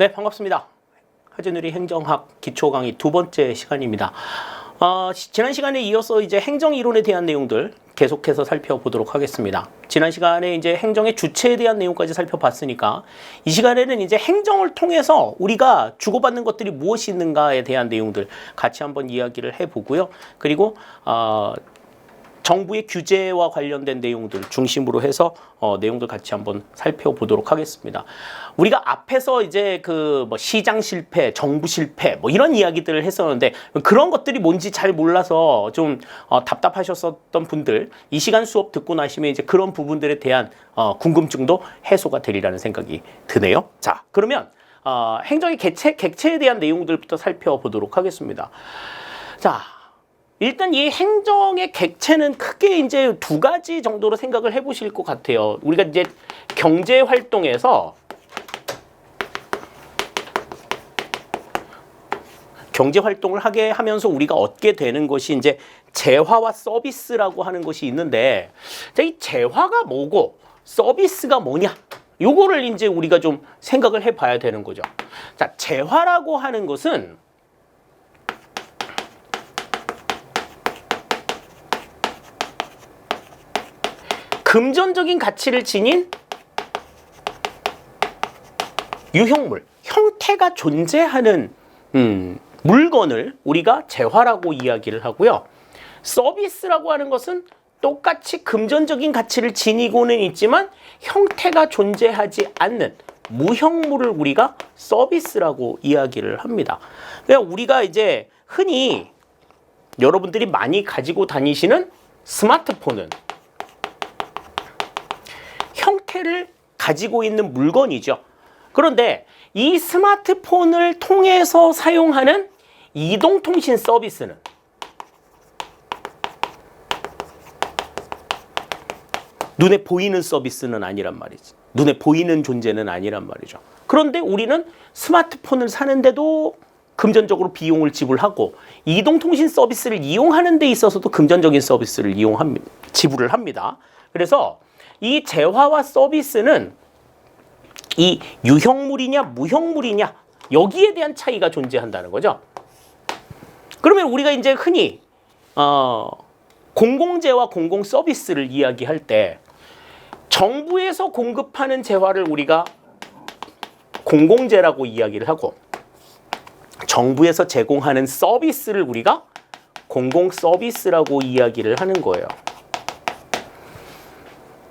네, 반갑습니다. 하재누리 행정학 기초 강의 두 번째 시간입니다. 지난 시간에 이어서 이제 행정 이론에 대한 내용들 계속해서 살펴보도록 하겠습니다. 지난 시간에 이제 행정의 주체에 대한 내용까지 살펴봤으니까 이 시간에는 이제 행정을 통해서 우리가 주고받는 것들이 무엇이 있는가에 대한 내용들 같이 한번 이야기를 해보고요. 그리고 정부의 규제와 관련된 내용들 중심으로 해서 내용들 같이 한번 살펴보도록 하겠습니다. 우리가 앞에서 이제 그 뭐 시장 실패, 정부 실패 뭐 이런 이야기들을 했었는데 그런 것들이 뭔지 잘 몰라서 좀 답답하셨었던 분들 이 시간 수업 듣고 나시면 이제 그런 부분들에 대한 궁금증도 해소가 되리라는 생각이 드네요. 자, 그러면 행정의 객체에 대한 내용들부터 살펴보도록 하겠습니다. 자. 일단 이 행정의 객체는 크게 이제 두 가지 정도로 생각을 해보실 것 같아요. 우리가 이제 경제 활동에서 경제 활동을 하게 하면서 우리가 얻게 되는 것이 이제 재화와 서비스라고 하는 것이 있는데, 이 재화가 뭐고 서비스가 뭐냐? 요거를 이제 우리가 좀 생각을 해봐야 되는 거죠. 자, 재화라고 하는 것은 금전적인 가치를 지닌 유형물, 형태가 존재하는 물건을 우리가 재화라고 이야기를 하고요. 서비스라고 하는 것은 똑같이 금전적인 가치를 지니고는 있지만 형태가 존재하지 않는 무형물을 우리가 서비스라고 이야기를 합니다. 그러니까 우리가 이제 흔히 여러분들이 많이 가지고 다니시는 스마트폰은 형태를 가지고 있는 물건이죠. 그런데 이 스마트폰을 통해서 사용하는 이동통신 서비스는 눈에 보이는 서비스는 아니란 말이지. 눈에 보이는 존재는 아니란 말이죠. 그런데 우리는 스마트폰을 사는데도 금전적으로 비용을 지불하고 이동통신 서비스를 이용하는 데 있어서도 금전적인 서비스를 지불을 합니다. 그래서 이 재화와 서비스는 이 유형물이냐 무형물이냐 여기에 대한 차이가 존재한다는 거죠. 그러면 우리가 이제 흔히 공공재와 공공서비스를 이야기할 때 정부에서 공급하는 재화를 우리가 공공재라고 이야기를 하고 정부에서 제공하는 서비스를 우리가 공공서비스라고 이야기를 하는 거예요.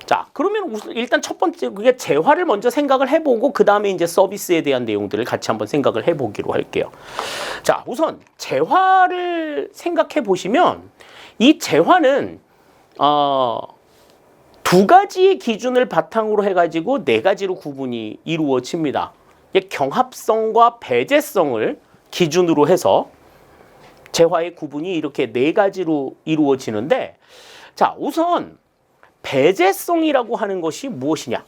자, 그러면 일단 첫 번째 그게 재화를 먼저 생각을 해보고 그 다음에 이제 서비스에 대한 내용들을 같이 한번 생각을 해보기로 할게요. 자, 우선 재화를 생각해 보시면 이 재화는 두 가지의 기준을 바탕으로 해가지고 네 가지로 구분이 이루어집니다. 경합성과 배제성을 기준으로 해서 재화의 구분이 이렇게 네 가지로 이루어지는데, 자, 우선 배제성이라고 하는 것이 무엇이냐?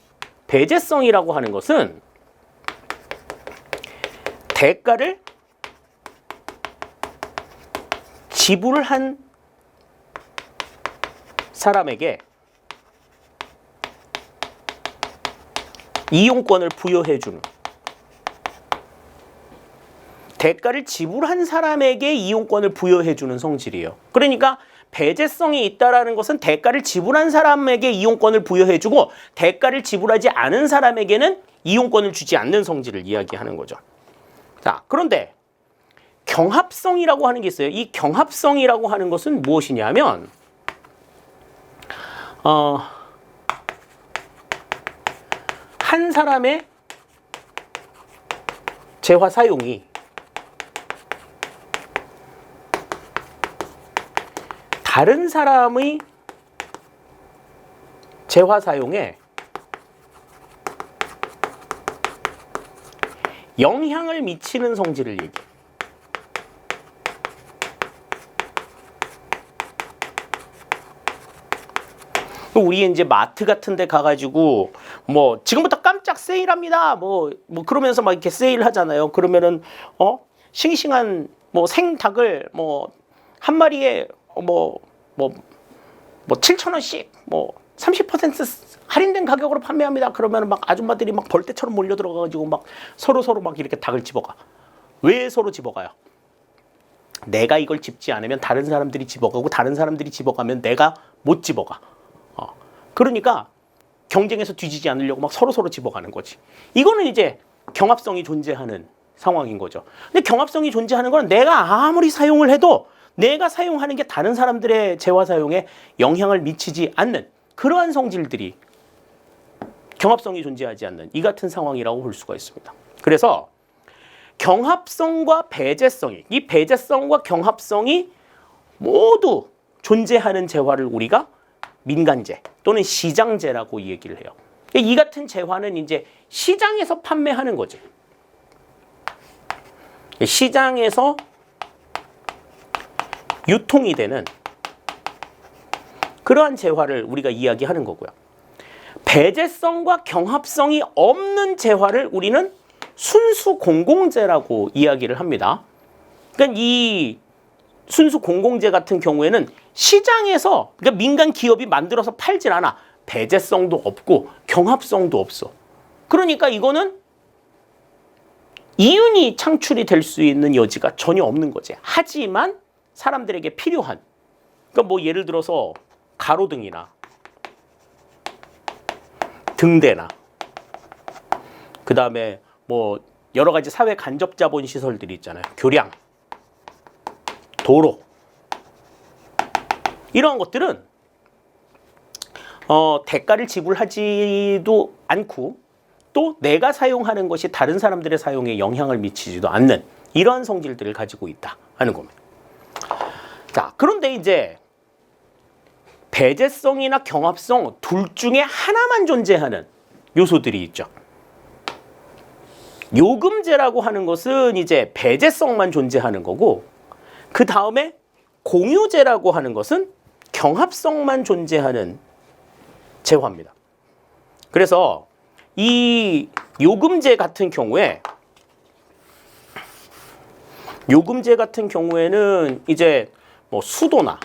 배제성이라고 하는 것은 대가를 지불한 사람에게 이용권을 부여해주는, 대가를 지불한 사람에게 이용권을 부여해주는 성질이에요. 그러니까 배제성이 있다라는 것은 대가를 지불한 사람에게 이용권을 부여해주고 대가를 지불하지 않은 사람에게는 이용권을 주지 않는 성질을 이야기하는 거죠. 자, 그런데 경합성이라고 하는 게 있어요. 이 경합성이라고 하는 것은 무엇이냐면 한 사람의 재화 사용이 다른 사람의 재화 사용에 영향을 미치는 성질을 얘기해요. 우리 이제 마트 같은 데 가가지고 뭐 지금부터 깜짝 세일합니다. 뭐 그러면서 막 이렇게 세일 하잖아요. 그러면은 싱싱한 뭐 생닭을 뭐 한 마리에 7,000원씩 뭐 30% 할인된 가격으로 판매합니다. 그러면 막 아줌마들이 막 벌떼처럼 몰려 들어가가지고 막 서로 막 이렇게 닭을 집어가. 왜 서로 집어가요? 내가 이걸 집지 않으면 다른 사람들이 집어가고 다른 사람들이 집어가면 내가 못 집어가. 그러니까 경쟁에서 뒤지지 않으려고 막 서로 집어가는 거지. 이거는 이제 경합성이 존재하는 상황인 거죠. 근데 경합성이 존재하는 건 내가 아무리 사용을 해도 내가 사용하는 게 다른 사람들의 재화 사용에 영향을 미치지 않는 그러한 성질들이 경합성이 존재하지 않는 이 같은 상황이라고 볼 수가 있습니다. 그래서 경합성과 배제성이, 이 배제성과 경합성이 모두 존재하는 재화를 우리가 민간재 또는 시장재라고 얘기를 해요. 이 같은 재화는 이제 시장에서 판매하는 거지. 시장에서 유통이 되는 그러한 재화를 우리가 이야기하는 거고요. 배제성과 경합성이 없는 재화를 우리는 순수 공공재라고 이야기를 합니다. 그러니까 이 순수 공공재 같은 경우에는 시장에서, 그러니까 민간 기업이 만들어서 팔질 않아. 배제성도 없고 경합성도 없어. 그러니까 이거는 이윤이 창출이 될 수 있는 여지가 전혀 없는 거지. 하지만 사람들에게 필요한, 그러니까 뭐 예를 들어서 가로등이나 등대나 그 다음에 뭐 여러 가지 사회 간접 자본 시설들이 있잖아요. 교량, 도로, 이러한 것들은 대가를 지불하지도 않고 또 내가 사용하는 것이 다른 사람들의 사용에 영향을 미치지도 않는 이러한 성질들을 가지고 있다 하는 겁니다. 자, 그런데 이제 배제성이나 경합성 둘 중에 하나만 존재하는 요소들이 있죠. 요금제라고 하는 것은 이제 배제성만 존재하는 거고, 그 다음에 공유제라고 하는 것은 경합성만 존재하는 재화입니다. 그래서 이 요금제 같은 경우에는 이제 뭐 수도나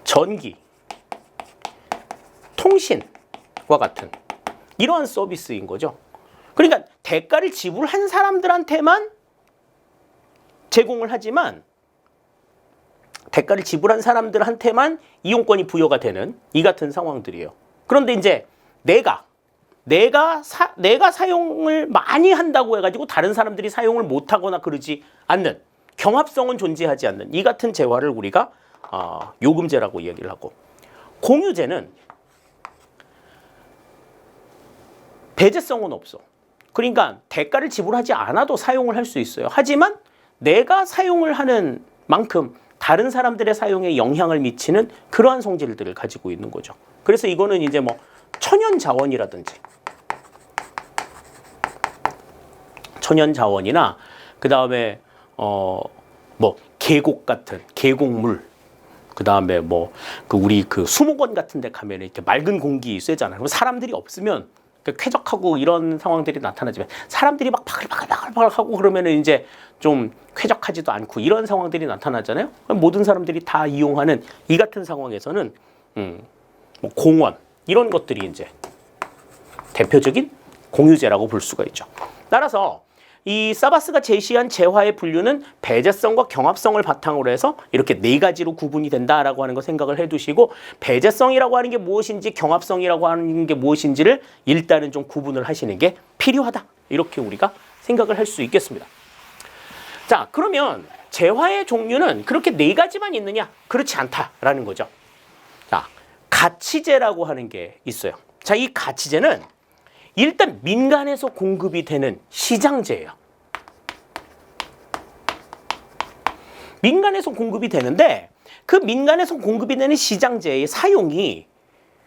전기, 통신과 같은 이러한 서비스인 거죠. 그러니까 대가를 지불한 사람들한테만 제공을 하지만 대가를 지불한 사람들한테만 이용권이 부여가 되는 이 같은 상황들이에요. 그런데 이제 내가 사용을 많이 한다고 해가지고 다른 사람들이 사용을 못하거나 그러지 않는, 경합성은 존재하지 않는 이 같은 재화를 우리가 요금제라고 이야기를 하고, 공유제는 배제성은 없어. 그러니까 대가를 지불하지 않아도 사용을 할 수 있어요. 하지만 내가 사용을 하는 만큼 다른 사람들의 사용에 영향을 미치는 그러한 성질들을 가지고 있는 거죠. 그래서 이거는 이제 뭐 천연자원이나 그 다음에 뭐 계곡 같은 계곡물, 그 다음에 뭐 우리 수목원 같은 데 가면 이렇게 맑은 공기 쐬잖아요. 그럼 사람들이 없으면 쾌적하고 이런 상황들이 나타나지만 사람들이 막 바글바글 하고 그러면은 이제 좀 쾌적하지도 않고 이런 상황들이 나타나잖아요. 모든 사람들이 다 이용하는 이 같은 상황에서는 뭐 공원 이런 것들이 이제 대표적인 공유제라고 볼 수가 있죠. 따라서 이 사바스가 제시한 재화의 분류는 배제성과 경합성을 바탕으로 해서 이렇게 네 가지로 구분이 된다라고 하는 거 생각을 해두시고, 배제성이라고 하는 게 무엇인지 경합성이라고 하는 게 무엇인지를 일단은 좀 구분을 하시는 게 필요하다, 이렇게 우리가 생각을 할 수 있겠습니다. 자, 그러면 재화의 종류는 그렇게 네 가지만 있느냐? 그렇지 않다라는 거죠. 자, 가치재라고 하는 게 있어요. 자, 이 가치재는 일단 민간에서 공급이 되는 시장재예요. 민간에서 공급이 되는데 그 민간에서 공급이 되는 시장재의 사용이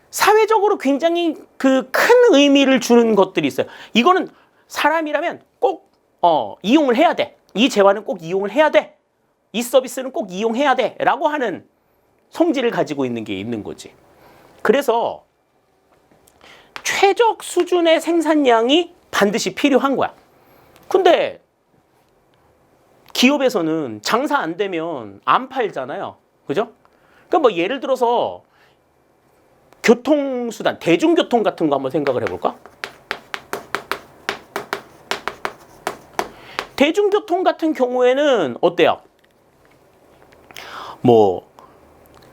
사회적으로 굉장히 큰 의미를 주는 것들이 있어요. 이거는 사람이라면 꼭 이용을 해야 돼. 이 재화는 꼭 이용을 해야 돼. 이 서비스는 꼭 이용해야 돼. 라고 하는 성질을 가지고 있는 게 있는 거지. 그래서 최적 수준의 생산량이 반드시 필요한 거야. 근데 기업에서는 장사 안 되면 안 팔잖아요. 그죠? 그러니까 뭐 예를 들어서 교통수단, 대중교통 같은 거 한번 생각을 해볼까? 대중교통 같은 경우에는 어때요? 뭐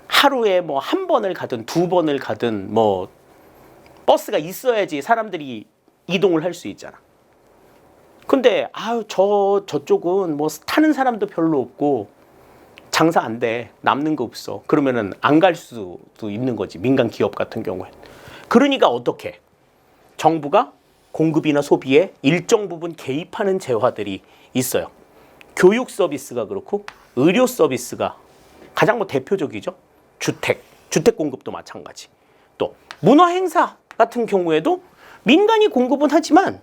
하루에 뭐 한 번을 가든 두 번을 가든 뭐 버스가 있어야지 사람들이 이동을 할 수 있잖아. 근데 저쪽은 뭐 타는 사람도 별로 없고 장사 안 돼. 남는 거 없어. 그러면은 안 갈 수도 있는 거지. 민간 기업 같은 경우엔. 그러니까 어떻게? 정부가 공급이나 소비에 일정 부분 개입하는 재화들이 있어요. 교육 서비스가 그렇고 의료 서비스가 가장 뭐 대표적이죠. 주택 공급도 마찬가지. 또 문화 행사 같은 경우에도 민간이 공급은 하지만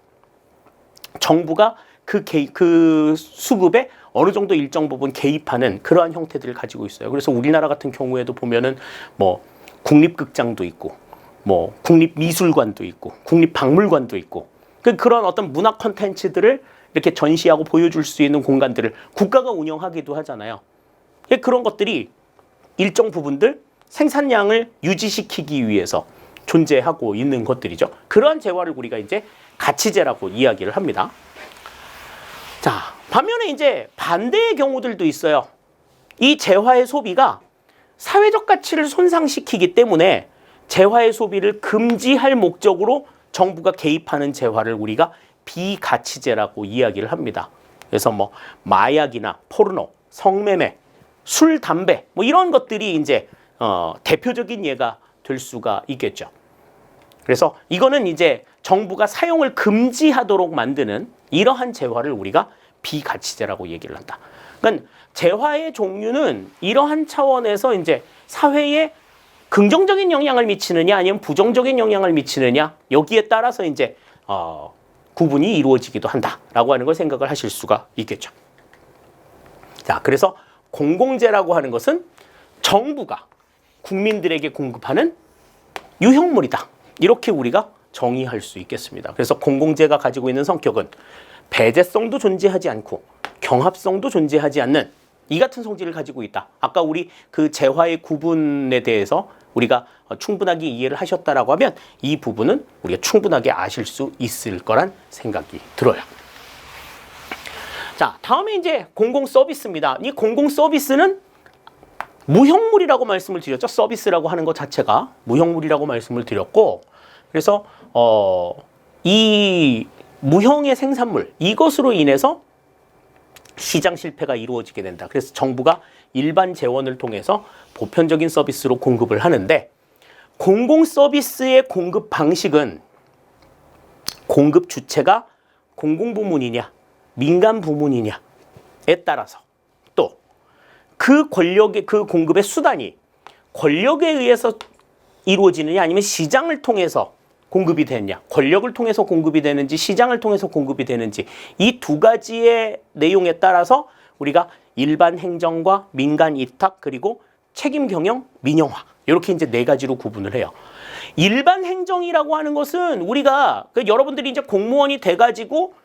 정부가 그 수급에 어느 정도 일정 부분 개입하는 그러한 형태들을 가지고 있어요. 그래서 우리나라 같은 경우에도 보면은 뭐 국립극장도 있고 뭐 국립미술관도 있고 국립박물관도 있고 그런 어떤 문화 콘텐츠들을 이렇게 전시하고 보여줄 수 있는 공간들을 국가가 운영하기도 하잖아요. 그런 것들이 일정 부분들 생산량을 유지시키기 위해서 존재하고 있는 것들이죠. 그러한 재화를 우리가 이제 가치재라고 이야기를 합니다. 자, 반면에 이제 반대의 경우들도 있어요. 이 재화의 소비가 사회적 가치를 손상시키기 때문에 재화의 소비를 금지할 목적으로 정부가 개입하는 재화를 우리가 비가치재라고 이야기를 합니다. 그래서 뭐 마약이나 포르노, 성매매, 술, 담배 뭐 이런 것들이 이제 대표적인 예가 될 수가 있겠죠. 그래서 이거는 이제 정부가 사용을 금지하도록 만드는 이러한 재화를 우리가 비가치재라고 얘기를 한다. 그러니까 재화의 종류는 이러한 차원에서 이제 사회에 긍정적인 영향을 미치느냐 아니면 부정적인 영향을 미치느냐 여기에 따라서 이제 구분이 이루어지기도 한다라고 하는 걸 생각을 하실 수가 있겠죠. 자, 그래서 공공재라고 하는 것은 정부가 국민들에게 공급하는 유형물이다. 이렇게 우리가 정의할 수 있겠습니다. 그래서 공공재가 가지고 있는 성격은 배제성도 존재하지 않고 경합성도 존재하지 않는 이 같은 성질을 가지고 있다. 아까 우리 그 재화의 구분에 대해서 우리가 충분하게 이해를 하셨다라고 하면 이 부분은 우리가 충분하게 아실 수 있을 거란 생각이 들어요. 자, 다음에 이제 공공 서비스입니다. 이 공공 서비스는 무형물이라고 말씀을 드렸죠. 서비스라고 하는 것 자체가 무형물이라고 말씀을 드렸고, 그래서 이 무형의 생산물 이것으로 인해서 시장 실패가 이루어지게 된다. 그래서 정부가 일반 재원을 통해서 보편적인 서비스로 공급을 하는데 공공 서비스의 공급 방식은 공급 주체가 공공부문이냐 민간 부문이냐에 따라서 또 그 권력의 그 공급의 수단이 권력에 의해서 이루어지느냐 아니면 시장을 통해서 공급이 되느냐, 권력을 통해서 공급이 되는지 시장을 통해서 공급이 되는지 이 두 가지의 내용에 따라서 우리가 일반 행정과 민간 위탁 그리고 책임 경영, 민영화 이렇게 이제 네 가지로 구분을 해요. 일반 행정이라고 하는 것은 우리가 여러분들이 이제 공무원이 돼가지고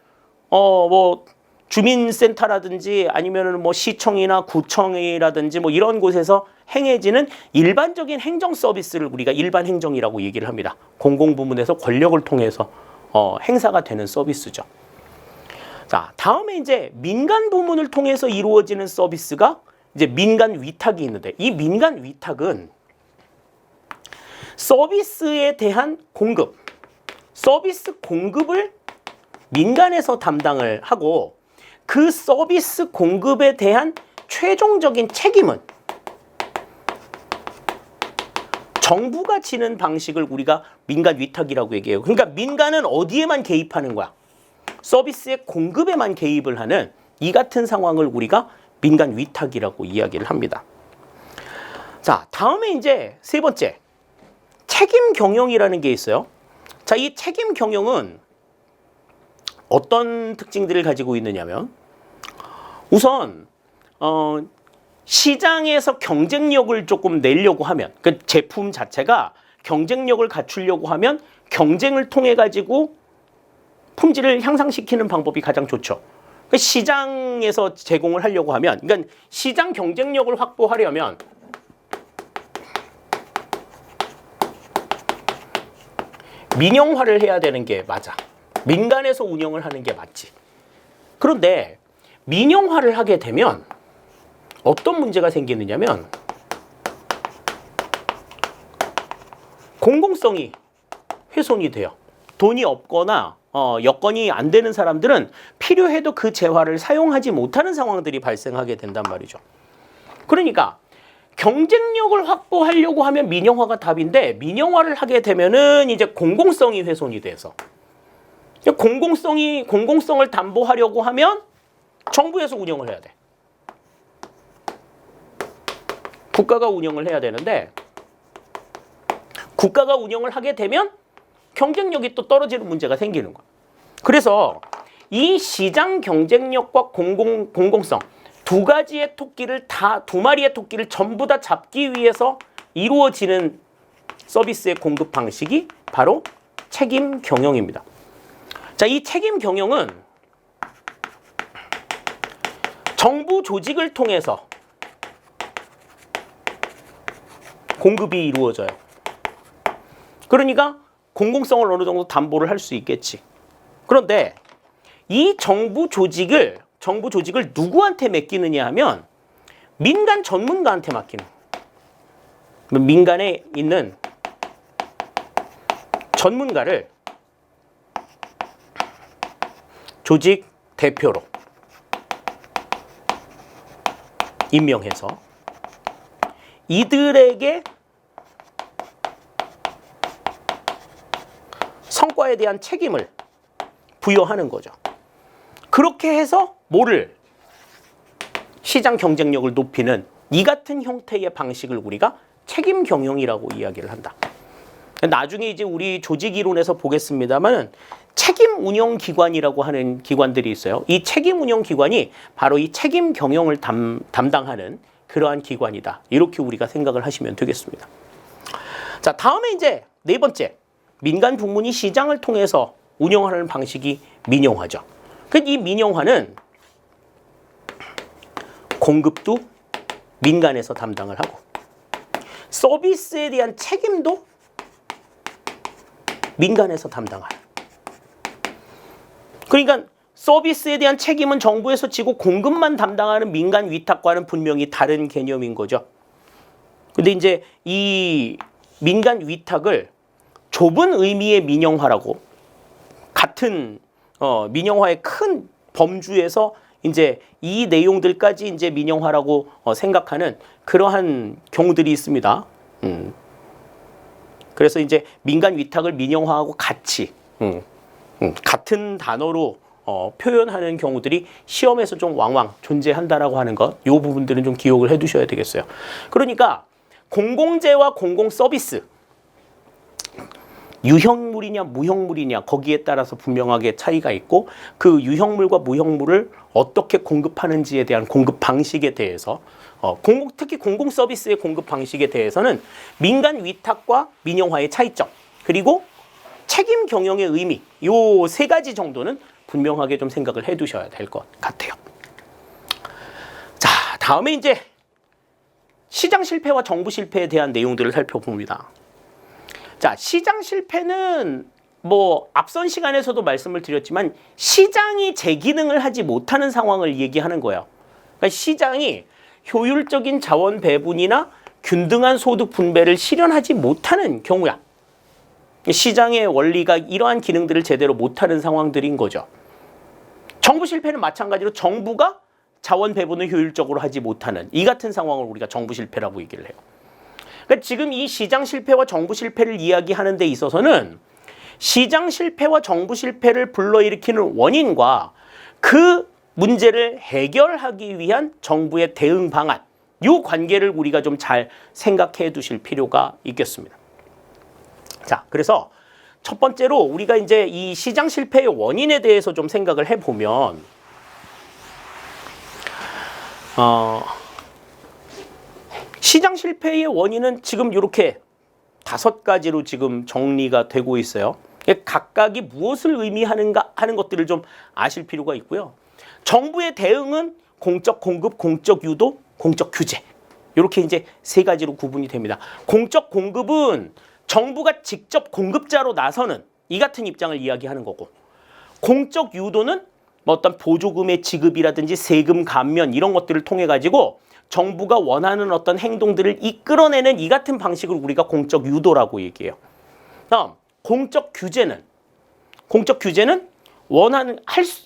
뭐 주민센터라든지 아니면은 뭐 시청이나 구청이라든지 뭐 이런 곳에서 행해지는 일반적인 행정 서비스를 우리가 일반 행정이라고 얘기를 합니다. 공공부문에서 권력을 통해서 행사가 되는 서비스죠. 자, 다음에 이제 민간 부문을 통해서 이루어지는 서비스가 이제 민간 위탁이 있는데 이 민간 위탁은 서비스에 대한 공급, 서비스 공급을 민간에서 담당을 하고 그 서비스 공급에 대한 최종적인 책임은 정부가 지는 방식을 우리가 민간 위탁이라고 얘기해요. 그러니까 민간은 어디에만 개입하는 거야? 서비스의 공급에만 개입을 하는 이 같은 상황을 우리가 민간 위탁이라고 이야기를 합니다. 자, 다음에 이제 세 번째 책임 경영이라는 게 있어요. 자, 이 책임 경영은 어떤 특징들을 가지고 있느냐면 우선 시장에서 경쟁력을 조금 내려고 하면 그 제품 자체가 경쟁력을 갖추려고 하면 경쟁을 통해 가지고 품질을 향상시키는 방법이 가장 좋죠. 시장에서 제공을 하려고 하면 그러니까 시장 경쟁력을 확보하려면 민영화를 해야 되는 게 맞아. 민간에서 운영을 하는 게 맞지. 그런데 민영화를 하게 되면 어떤 문제가 생기느냐면 공공성이 훼손이 돼요. 돈이 없거나 여건이 안 되는 사람들은 필요해도 그 재화를 사용하지 못하는 상황들이 발생하게 된단 말이죠. 그러니까 경쟁력을 확보하려고 하면 민영화가 답인데 민영화를 하게 되면은 이제 공공성이 훼손이 돼서 공공성을 담보하려고 하면 정부에서 운영을 해야 돼. 국가가 운영을 해야 되는데 국가가 운영을 하게 되면 경쟁력이 또 떨어지는 문제가 생기는 거야. 그래서 이 시장 경쟁력과 공공성 두 마리의 토끼를 전부 다 잡기 위해서 이루어지는 서비스의 공급 방식이 바로 책임 경영입니다. 자, 이 책임 경영은 정부 조직을 통해서 공급이 이루어져요. 그러니까 공공성을 어느 정도 담보를 할 수 있겠지. 그런데 이 정부 조직을 누구한테 맡기느냐 하면 민간 전문가한테 맡기는 거예요. 민간에 있는 전문가를 조직 대표로 임명해서 이들에게 성과에 대한 책임을 부여하는 거죠. 그렇게 해서 뭐를? 시장 경쟁력을 높이는 이 같은 형태의 방식을 우리가 책임 경영이라고 이야기를 한다. 나중에 이제 우리 조직 이론에서 보겠습니다만 책임 운영 기관이라고 하는 기관들이 있어요. 이 책임 운영 기관이 바로 이 책임 경영을 담당하는 그러한 기관이다. 이렇게 우리가 생각을 하시면 되겠습니다. 자, 다음에 이제 네 번째. 민간 부문이 시장을 통해서 운영하는 방식이 민영화죠. 이 민영화는 공급도 민간에서 담당을 하고 서비스에 대한 책임도 민간에서 담당하는. 그러니까 서비스에 대한 책임은 정부에서 지고 공급만 담당하는 민간 위탁과는 분명히 다른 개념인 거죠. 근데 이제 이 민간 위탁을 좁은 의미의 민영화라고 같은 민영화의 큰 범주에서 이제 이 내용들까지 이제 민영화라고 생각하는 그러한 경우들이 있습니다. 그래서 이제 민간 위탁을 민영화하고 같이 같은 단어로 표현하는 경우들이 시험에서 좀 왕왕 존재한다라고 하는 것, 이 부분들은 좀 기억을 해두셔야 되겠어요. 그러니까 공공재와 공공 서비스. 유형물이냐 무형물이냐 거기에 따라서 분명하게 차이가 있고 그 유형물과 무형물을 어떻게 공급하는지에 대한 공급 방식에 대해서 특히 공공 서비스의 공급 방식에 대해서는 민간 위탁과 민영화의 차이점 그리고 책임 경영의 의미 요 세 가지 정도는 분명하게 좀 생각을 해 두셔야 될 것 같아요. 자, 다음에 이제 시장 실패와 정부 실패에 대한 내용들을 살펴봅니다. 자, 시장 실패는 뭐 앞선 시간에서도 말씀을 드렸지만 시장이 제 기능을 하지 못하는 상황을 얘기하는 거예요. 그러니까 시장이 효율적인 자원 배분이나 균등한 소득 분배를 실현하지 못하는 경우야. 시장의 원리가 이러한 기능들을 제대로 못하는 상황들인 거죠. 정부 실패는 마찬가지로 정부가 자원 배분을 효율적으로 하지 못하는 이 같은 상황을 우리가 정부 실패라고 얘기를 해요. 그러니까 지금 이 시장 실패와 정부 실패를 이야기하는 데 있어서는 시장 실패와 정부 실패를 불러일으키는 원인과 그 문제를 해결하기 위한 정부의 대응 방안, 이 관계를 우리가 좀 잘 생각해 두실 필요가 있겠습니다. 자, 그래서 첫 번째로 우리가 이제 이 시장 실패의 원인에 대해서 좀 생각을 해보면 시장 실패의 원인은 지금 이렇게 5가지로 지금 정리가 되고 있어요. 각각이 무엇을 의미하는가 하는 것들을 좀 아실 필요가 있고요. 정부의 대응은 공적 공급, 공적 유도, 공적 규제. 이렇게 이제 3가지로 구분이 됩니다. 공적 공급은 정부가 직접 공급자로 나서는 이 같은 입장을 이야기하는 거고, 공적 유도는 뭐 어떤 보조금의 지급이라든지 세금 감면 이런 것들을 통해 가지고 정부가 원하는 어떤 행동들을 이끌어내는 이 같은 방식을 우리가 공적 유도라고 얘기해요. 다음, 공적 규제는 원하는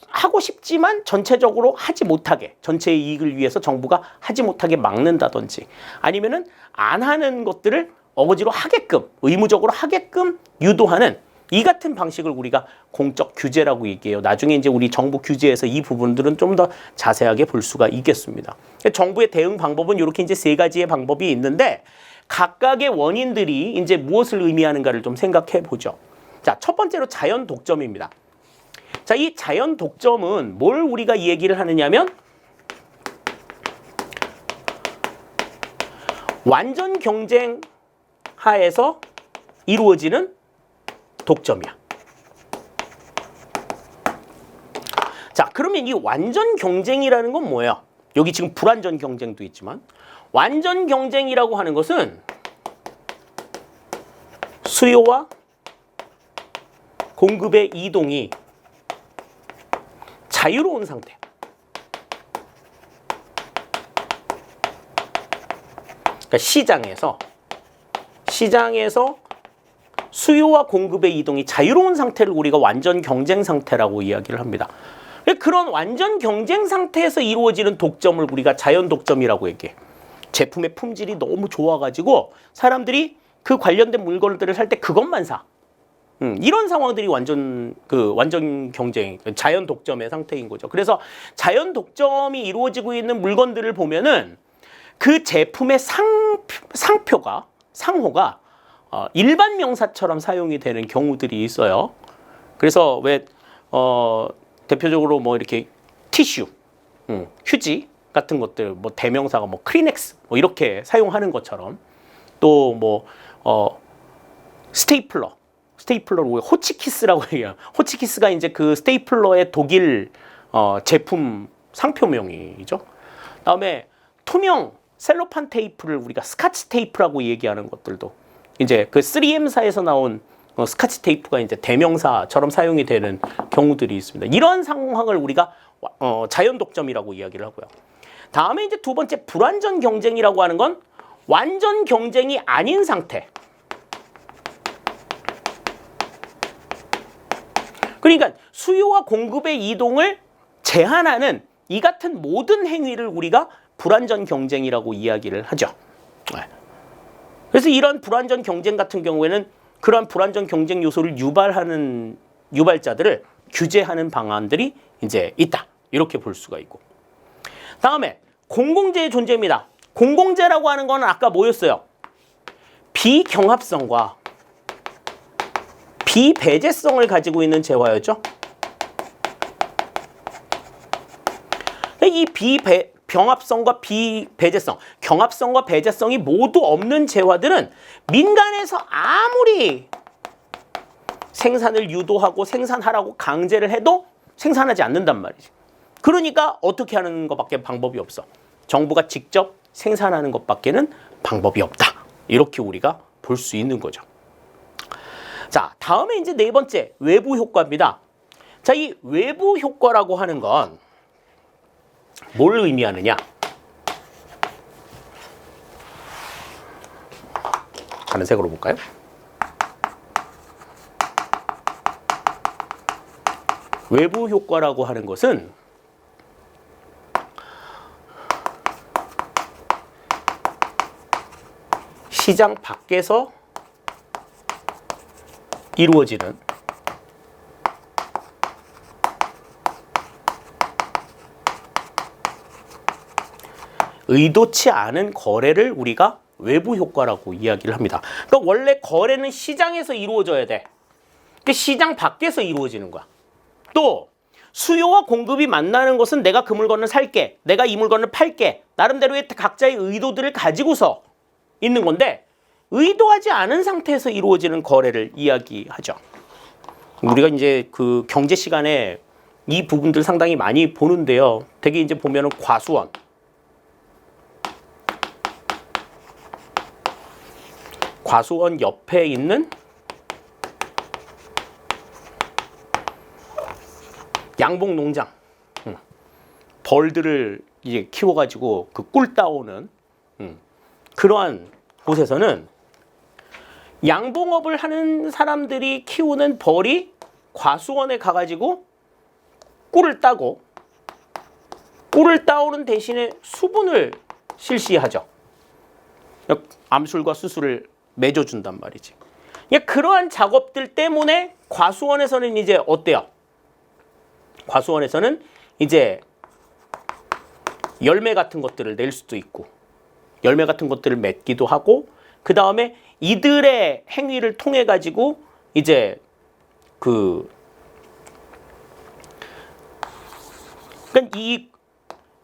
하고 싶지만 전체적으로 하지 못하게, 전체의 이익을 위해서 정부가 하지 못하게 막는다든지, 아니면은 안 하는 것들을 어거지로 하게끔, 의무적으로 하게끔 유도하는 이 같은 방식을 우리가 공적 규제라고 얘기해요. 나중에 이제 우리 정부 규제에서 이 부분들은 좀 더 자세하게 볼 수가 있겠습니다. 정부의 대응 방법은 이렇게 이제 세 가지의 방법이 있는데, 각각의 원인들이 이제 무엇을 의미하는가를 좀 생각해 보죠. 자, 첫 번째로 자연 독점입니다. 자, 이 자연 독점은 뭘 우리가 얘기를 하느냐면, 완전 경쟁 하에서 이루어지는 독점이야. 자, 그러면 이 완전 경쟁이라는 건 뭐예요? 여기 지금 불완전 경쟁도 있지만, 완전 경쟁이라고 하는 것은 수요와 공급의 이동이 자유로운 상태. 그러니까 시장에서 수요와 공급의 이동이 자유로운 상태를 우리가 완전 경쟁 상태라고 이야기를 합니다. 그런 완전 경쟁 상태에서 이루어지는 독점을 우리가 자연 독점이라고 얘기해. 제품의 품질이 너무 좋아가지고 사람들이 그 관련된 물건들을 살 때 그것만 사. 이런 상황들이 완전 경쟁, 자연 독점의 상태인 거죠. 그래서 자연 독점이 이루어지고 있는 물건들을 보면은 그 제품의 상호가 일반 명사처럼 사용이 되는 경우들이 있어요. 그래서 왜 대표적으로 뭐 이렇게 티슈, 휴지 같은 것들, 뭐 대명사가 뭐 크리넥스 뭐 이렇게 사용하는 것처럼, 또 뭐 스테이플러를 우리가 호치키스라고 얘기해요. 호치키스가 이제 그 스테이플러의 독일 제품 상표명이죠. 그다음에 투명 셀로판 테이프를 우리가 스카치 테이프라고 얘기하는 것들도 이제 그 3M사에서 나온 스카치 테이프가 이제 대명사처럼 사용이 되는 경우들이 있습니다. 이런 상황을 우리가 자연 독점이라고 이야기를 하고요. 다음에 이제 두 번째 불완전 경쟁이라고 하는 건 완전 경쟁이 아닌 상태. 그러니까 수요와 공급의 이동을 제한하는 이 같은 모든 행위를 우리가 불완전 경쟁이라고 이야기를 하죠. 그래서 이런 불완전 경쟁 같은 경우에는 그런 불완전 경쟁 요소를 유발하는 유발자들을 규제하는 방안들이 이제 있다. 이렇게 볼 수가 있고. 다음에 공공재의 존재입니다. 공공재라고 하는 건 아까 뭐였어요? 비경합성과 비배제성을 가지고 있는 재화였죠. 이 경합성과 비배제성, 경합성과 배제성이 모두 없는 재화들은 민간에서 아무리 생산을 유도하고 생산하라고 강제를 해도 생산하지 않는단 말이지. 그러니까 어떻게 하는 것밖에 방법이 없어. 정부가 직접 생산하는 것밖에는 방법이 없다. 이렇게 우리가 볼 수 있는 거죠. 자, 다음에 이제 네 번째 외부 효과입니다. 자, 이 외부 효과라고 하는 건 뭘 의미하느냐? 다른 색으로 볼까요? 외부 효과라고 하는 것은 시장 밖에서 이루어지는 의도치 않은 거래를 우리가 외부 효과라고 이야기를 합니다. 그러니까 원래 거래는 시장에서 이루어져야 돼. 그 시장 밖에서 이루어지는 거야. 또 수요와 공급이 만나는 것은 내가 그 물건을 살게, 내가 이 물건을 팔게, 나름대로의 각자의 의도들을 가지고서 있는 건데, 의도하지 않은 상태에서 이루어지는 거래를 이야기하죠. 우리가 이제 그 경제 시간에 이 부분들 상당히 많이 보는데요. 되게 이제 보면은 과수원 옆에 있는 양봉 농장, 벌들을 이제 키워가지고 그 꿀 따오는 그러한 곳에서는 양봉업을 하는 사람들이 키우는 벌이 과수원에 가가지고 꿀을 따고, 꿀을 따오는 대신에 수분을 실시하죠. 암술과 수술을 맺어준단 말이지. 그러한 작업들 때문에 과수원에서는 이제 어때요? 과수원에서는 이제 열매 같은 것들을 낼 수도 있고, 열매 같은 것들을 맺기도 하고, 그 다음에 이들의 행위를 통해 가지고 이제 그러니까 이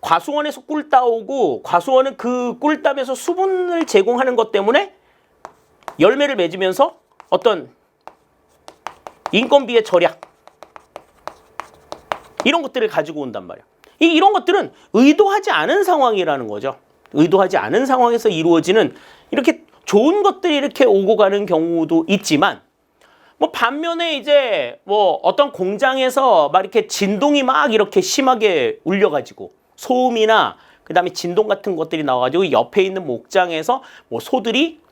과수원에서 꿀 따오고, 과수원은 그 꿀 따면서 수분을 제공하는 것 때문에 열매를 맺으면서 어떤 인건비의 절약, 이런 것들을 가지고 온단 말이야. 이런 것들은 의도하지 않은 상황이라는 거죠. 의도하지 않은 상황에서 이루어지는 이렇게 좋은 것들이 이렇게 오고 가는 경우도 있지만, 뭐 반면에 이제 뭐 어떤 공장에서 막 이렇게 진동이 막 이렇게 심하게 울려가지고 소음이나 그다음에 진동 같은 것들이 나와가지고 옆에 있는 목장에서 뭐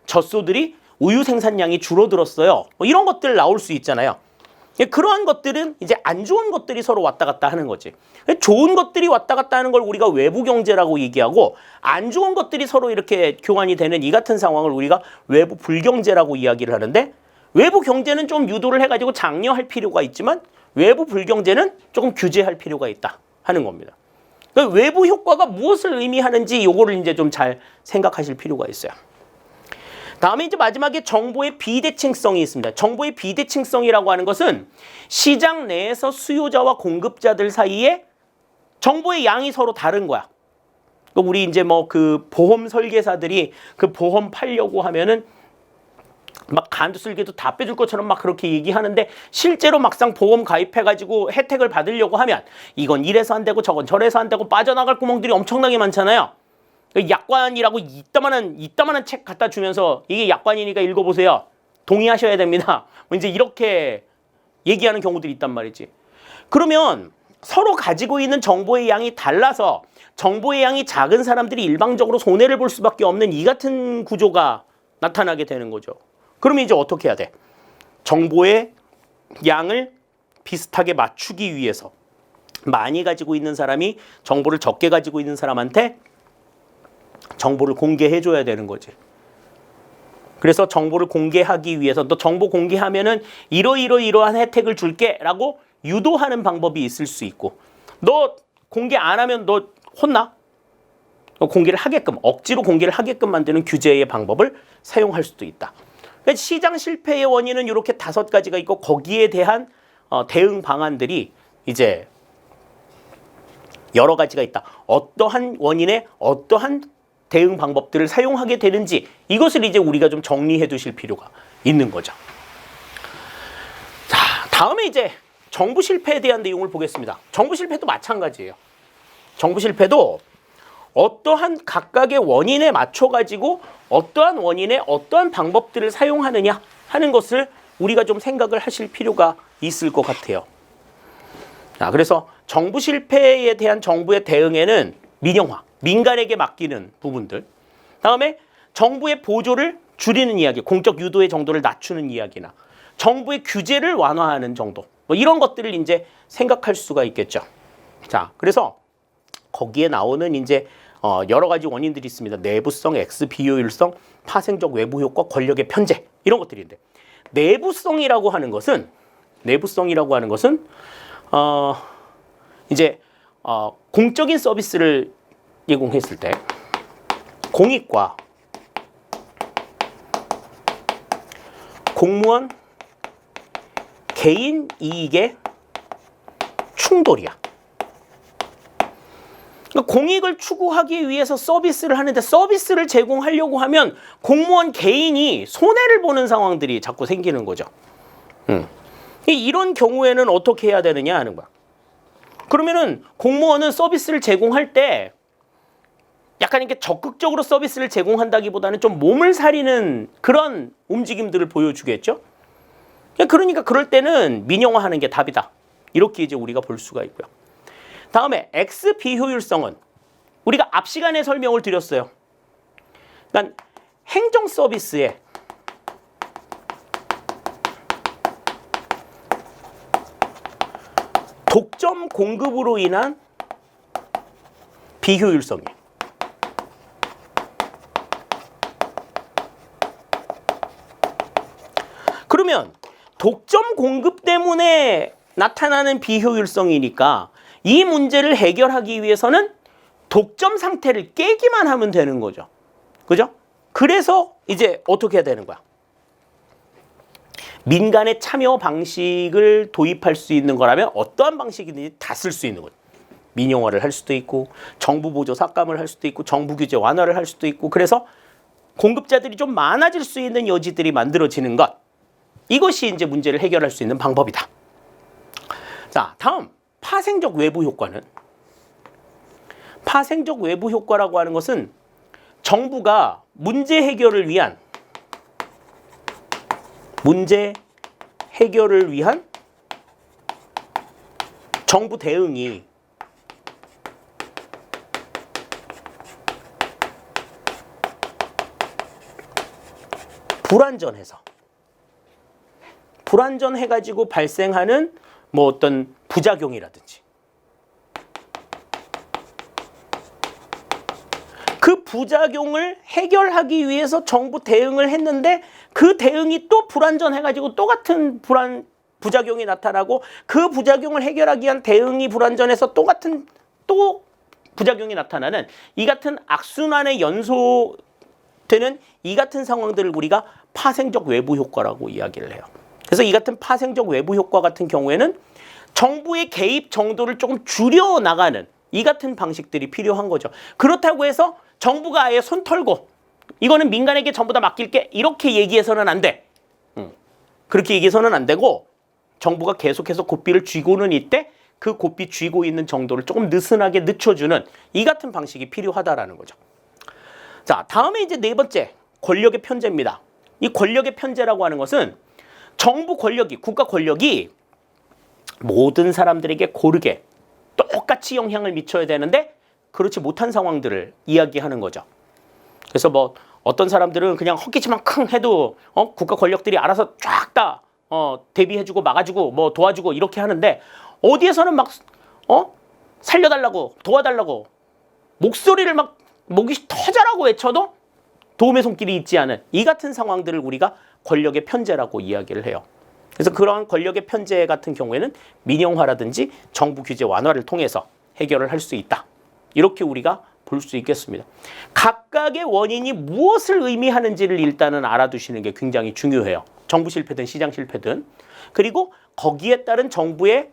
젖소들이 우유 생산량이 줄어들었어요. 뭐 이런 것들 나올 수 있잖아요. 그러한 것들은 이제 안 좋은 것들이 서로 왔다 갔다 하는 거지. 좋은 것들이 왔다 갔다 하는 걸 우리가 외부 경제라고 얘기하고, 안 좋은 것들이 서로 이렇게 교환이 되는 이 같은 상황을 우리가 외부 불경제라고 이야기를 하는데, 외부 경제는 좀 유도를 해가지고 장려할 필요가 있지만 외부 불경제는 조금 규제할 필요가 있다 하는 겁니다. 그러니까 외부 효과가 무엇을 의미하는지 요거를 이제 좀 잘 생각하실 필요가 있어요. 다음에 이제 마지막에 정보의 비대칭성이 있습니다. 정보의 비대칭성이라고 하는 것은 시장 내에서 수요자와 공급자들 사이에 정보의 양이 서로 다른 거야. 우리 이제 뭐 그 보험 설계사들이 그 보험 팔려고 하면은 막 간두슬기도 다 빼줄 것처럼 막 그렇게 얘기하는데, 실제로 막상 보험 가입해가지고 혜택을 받으려고 하면 이건 이래서 안 되고 저건 저래서 안 되고 빠져나갈 구멍들이 엄청나게 많잖아요. 약관이라고 이따만한 책 갖다 주면서 이게 약관이니까 읽어보세요. 동의하셔야 됩니다. 이제 이렇게 얘기하는 경우들이 있단 말이지. 그러면 서로 가지고 있는 정보의 양이 달라서 정보의 양이 작은 사람들이 일방적으로 손해를 볼 수밖에 없는 이 같은 구조가 나타나게 되는 거죠. 그러면 이제 어떻게 해야 돼? 정보의 양을 비슷하게 맞추기 위해서 많이 가지고 있는 사람이 정보를 적게 가지고 있는 사람한테 정보를 공개해 줘야 되는 거지. 그래서 정보를 공개하기 위해서 너 정보 공개하면은 이러한 혜택을 줄게 라고 유도하는 방법이 있을 수 있고, 너 공개 안 하면 너 혼나? 너 공개를 하게끔, 억지로 공개를 하게끔 만드는 규제의 방법을 사용할 수도 있다. 그러니까 시장 실패의 원인은 이렇게 5가지가 있고, 거기에 대한 대응 방안들이 이제 여러 가지가 있다. 어떠한 원인에 어떠한 대응 방법들을 사용하게 되는지, 이것을 이제 우리가 좀 정리해 두실 필요가 있는 거죠. 자, 다음에 이제 정부 실패에 대한 내용을 보겠습니다. 정부 실패도 마찬가지예요. 정부 실패도 어떠한 각각의 원인에 맞춰가지고 어떠한 원인에 어떠한 방법들을 사용하느냐 하는 것을 우리가 좀 생각을 하실 필요가 있을 것 같아요. 자, 그래서 정부 실패에 대한 정부의 대응에는 민영화, 민간에게 맡기는 부분들, 다음에 정부의 보조를 줄이는 이야기, 공적 유도의 정도를 낮추는 이야기나 정부의 규제를 완화하는 정도, 뭐 이런 것들을 이제 생각할 수가 있겠죠. 자, 그래서 거기에 나오는 이제 여러 가지 원인들이 있습니다. 내부성, X 비효율성, 파생적 외부 효과, 권력의 편제, 이런 것들인데, 내부성이라고 하는 것은 이제 공적인 서비스를 제공했을 때 공익과 공무원 개인 이익의 충돌이야. 그러니까 공익을 추구하기 위해서 서비스를 하는데, 서비스를 제공하려고 하면 공무원 개인이 손해를 보는 상황들이 자꾸 생기는 거죠. 이런 경우에는 어떻게 해야 되느냐 하는 거야. 그러면은 공무원은 서비스를 제공할 때 약간 이렇게 적극적으로 서비스를 제공한다기보다는 좀 몸을 사리는 그런 움직임들을 보여주겠죠. 그러니까 그럴 때는 민영화하는 게 답이다. 이렇게 이제 우리가 볼 수가 있고요. 다음에 X 비효율성은 우리가 앞 시간에 설명을 드렸어요. 그러니까 행정 서비스에 독점 공급으로 인한 비효율성이에요. 그러면 독점 공급 때문에 나타나는 비효율성이니까 이 문제를 해결하기 위해서는 독점 상태를 깨기만 하면 되는 거죠. 그죠? 그래서 이제 어떻게 해야 되는 거야? 민간의 참여 방식을 도입할 수 있는 거라면 어떠한 방식이든지 다 쓸 수 있는 거죠. 민영화를 할 수도 있고 정부 보조 삭감을 할 수도 있고 정부 규제 완화를 할 수도 있고 그래서 공급자들이 좀 많아질 수 있는 여지들이 만들어지는 것. 이것이 이제 문제를 해결할 수 있는 방법이다. 자, 다음 파생적 외부 효과는 파생적 외부 효과라고 하는 것은 정부가 문제 해결을 위한 정부 대응이 불완전해가지고 발생하는 뭐 어떤 부작용이라든지 그 부작용을 해결하기 위해서 정부 대응을 했는데 그 대응이 또 불완전해가지고 또 같은 부작용이 나타나고 그 부작용을 해결하기 위한 대응이 불완전해서 또 부작용이 나타나는 이 같은 악순환의 연소되는 이 같은 상황들을 우리가 파생적 외부 효과라고 이야기를 해요. 그래서 이 같은 파생적 외부 효과 같은 경우에는 정부의 개입 정도를 조금 줄여나가는 이 같은 방식들이 필요한 거죠. 그렇다고 해서 정부가 아예 손 털고 이거는 민간에게 전부 다 맡길게 이렇게 얘기해서는 안 돼. 그렇게 얘기해서는 안 되고 정부가 계속해서 고삐를 쥐고는 있대 그 고삐 쥐고 있는 정도를 조금 느슨하게 늦춰주는 이 같은 방식이 필요하다라는 거죠. 자, 다음에 이제 네 번째 권력의 편제입니다. 이 권력의 편제라고 하는 것은 정부 권력이 국가 권력이 모든 사람들에게 고르게 똑같이 영향을 미쳐야 되는데 그렇지 못한 상황들을 이야기하는 거죠. 그래서 뭐 어떤 사람들은 그냥 헛기침만 킁 해도 국가 권력들이 알아서 쫙 다 대비해주고 막아주고 뭐 도와주고 이렇게 하는데 어디에서는 막 살려달라고 도와달라고 목소리를 막 목이 터져라고 외쳐도 도움의 손길이 있지 않은 이 같은 상황들을 우리가 권력의 편제라고 이야기를 해요. 그래서 그러한 권력의 편제 같은 경우에는 민영화라든지 정부 규제 완화를 통해서 해결을 할 수 있다. 이렇게 우리가 볼 수 있겠습니다. 각각의 원인이 무엇을 의미하는지를 일단은 알아두시는 게 굉장히 중요해요. 정부 실패든 시장 실패든. 그리고 거기에 따른 정부의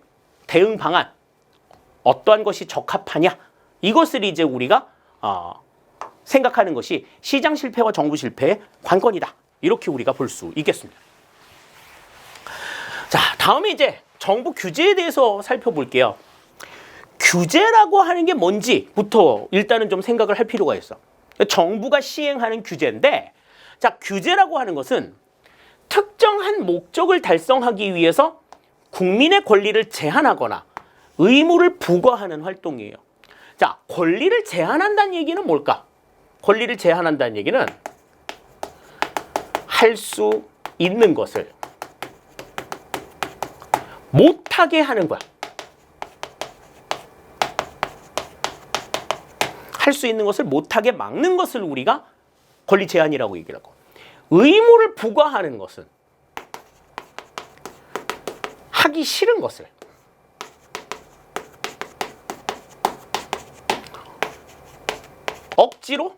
대응 방안 어떠한 것이 적합하냐 이것을 이제 우리가 생각하는 것이 시장 실패와 정부 실패의 관건이다. 이렇게 우리가 볼 수 있겠습니다. 자, 다음에 이제 정부 규제에 대해서 살펴볼게요. 규제라고 하는 게 뭔지부터 일단은 좀 생각을 할 필요가 있어. 정부가 시행하는 규제인데, 자, 규제라고 하는 것은 특정한 목적을 달성하기 위해서 국민의 권리를 제한하거나 의무를 부과하는 활동이에요. 자, 권리를 제한한다는 얘기는 뭘까? 권리를 제한한다는 얘기는 할 수 있는 것을 못하게 하는 거야. 할 수 있는 것을 못하게 막는 것을 우리가 권리 제한이라고 얘기를 하고, 의무를 부과하는 것은 하기 싫은 것을 억지로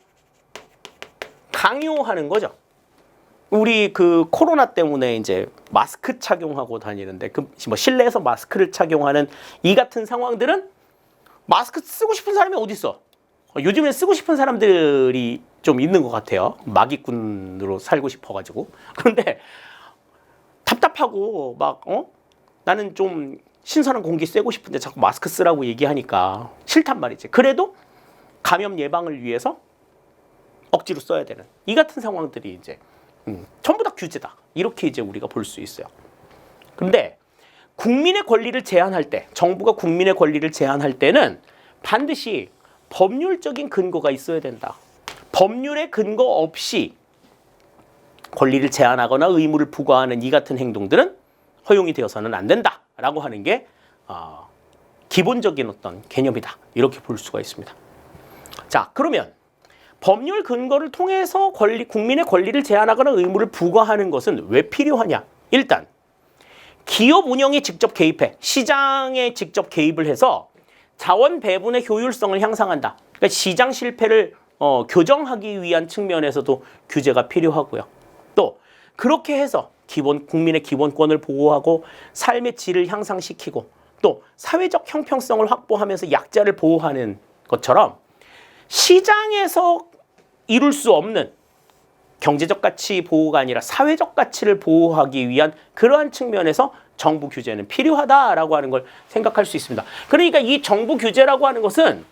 강요하는 거죠. 우리 그 코로나 때문에 이제 마스크 착용하고 다니는데 그 뭐 실내에서 마스크를 착용하는 이 같은 상황들은 마스크 쓰고 싶은 사람이 어디 있어? 요즘에 쓰고 싶은 사람들이 좀 있는 것 같아요. 마기꾼으로 살고 싶어가지고. 그런데 답답하고 막 나는 좀 신선한 공기 쐬고 싶은데 자꾸 마스크 쓰라고 얘기하니까 싫단 말이지. 그래도 감염 예방을 위해서 억지로 써야 되는 이 같은 상황들이 이제 전부 다 규제다. 이렇게 이제 우리가 볼 수 있어요. 그런데 국민의 권리를 제한할 때, 정부가 국민의 권리를 제한할 때는 반드시 법률적인 근거가 있어야 된다. 법률의 근거 없이 권리를 제한하거나 의무를 부과하는 이 같은 행동들은 허용이 되어서는 안 된다라고 하는 게 기본적인 어떤 개념이다. 이렇게 볼 수가 있습니다. 자, 그러면 법률 근거를 통해서 국민의 권리를 제한하거나 의무를 부과하는 것은 왜 필요하냐? 일단 기업 운영에 직접 개입해 시장에 직접 개입을 해서 자원 배분의 효율성을 향상한다. 그러니까 시장 실패를 교정하기 위한 측면에서도 규제가 필요하고요. 또 그렇게 해서 국민의 기본권을 보호하고 삶의 질을 향상시키고 또 사회적 형평성을 확보하면서 약자를 보호하는 것처럼 시장에서 이룰 수 없는 경제적 가치 보호가 아니라 사회적 가치를 보호하기 위한 그러한 측면에서 정부 규제는 필요하다라고 하는 걸 생각할 수 있습니다. 그러니까 이 정부 규제라고 하는 것은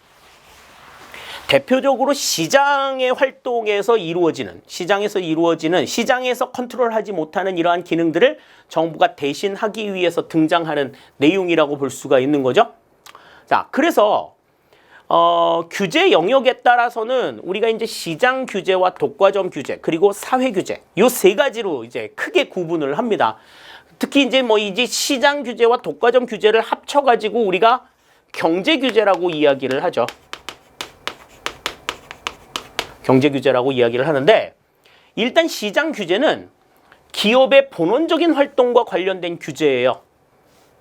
대표적으로 시장의 활동에서 이루어지는 시장에서 컨트롤하지 못하는 이러한 기능들을 정부가 대신하기 위해서 등장하는 내용이라고 볼 수가 있는 거죠. 자, 그래서 규제 영역에 따라서는 우리가 이제 시장 규제와 독과점 규제 그리고 사회 규제 요 세 가지로 이제 크게 구분을 합니다. 특히 이제 시장 규제와 독과점 규제를 합쳐가지고 우리가 경제 규제라고 이야기를 하죠. 경제 규제라고 이야기를 하는데 일단 시장 규제는 기업의 본원적인 활동과 관련된 규제예요.